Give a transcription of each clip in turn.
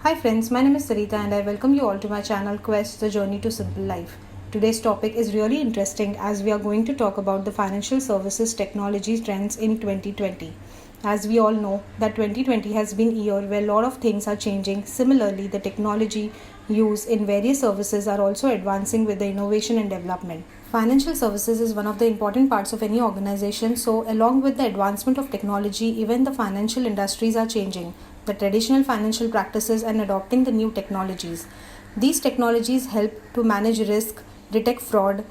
Hi friends, my name is Sarita and I welcome you all to my channel Quest the Journey to Simple Life. Today's topic is really interesting as we are going to talk about the financial services technology trends in 2020. As we all know that 2020 has been a year where a lot of things are changing. Similarly, the technology used in various services are also advancing with the innovation and development. Financial services is one of the important parts of any organization, so along with the advancement of technology, even the financial industries are changing, the traditional financial practices and adopting the new technologies. These technologies help to manage risk, detect fraud,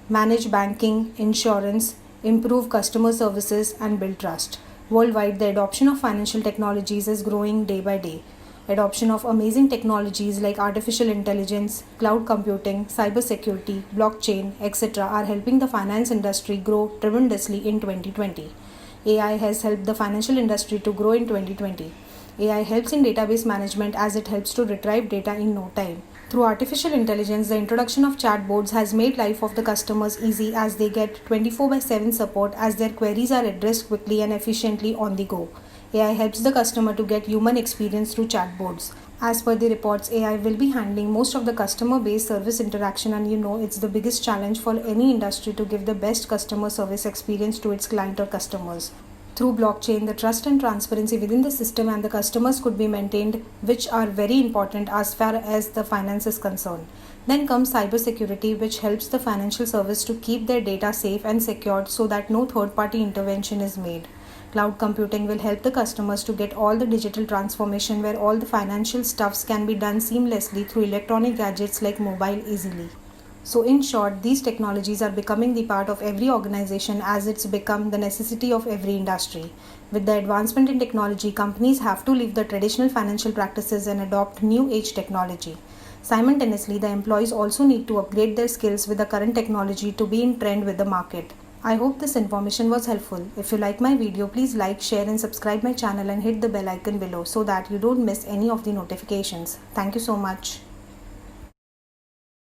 manage banking, insurance, improve customer services, and build trust. Worldwide, the adoption of financial technologies is growing day by day. Adoption of amazing technologies like artificial intelligence, cloud computing, cybersecurity, blockchain, etc. are helping the finance industry grow tremendously in 2020. AI has helped the financial industry to grow in 2020. AI helps in database management as it helps to retrieve data in no time. Through artificial intelligence, the introduction of chatbots has made life of the customers easy as they get 24/7 support as their queries are addressed quickly and efficiently on the go. AI helps the customer to get human experience through chatbots. As per the reports, AI will be handling most of the customer based service interaction, and it's the biggest challenge for any industry to give the best customer service experience to its client or customers. Through blockchain, the trust and transparency within the system and the customers could be maintained, which are very important as far as the finance is concerned. Then comes cybersecurity, which helps the financial service to keep their data safe and secured so that no third party intervention is made. Cloud computing will help the customers to get all the digital transformation where all the financial stuffs can be done seamlessly through electronic gadgets like mobile easily. So, in short, these technologies are becoming the part of every organization as it's become the necessity of every industry. With the advancement in technology, companies have to leave the traditional financial practices and adopt new age technology. Simultaneously, the employees also need to upgrade their skills with the current technology to be in trend with the market. I hope this information was helpful. If you like my video, please like, share and subscribe my channel and hit the bell icon below so that you don't miss any of the notifications. Thank you so much.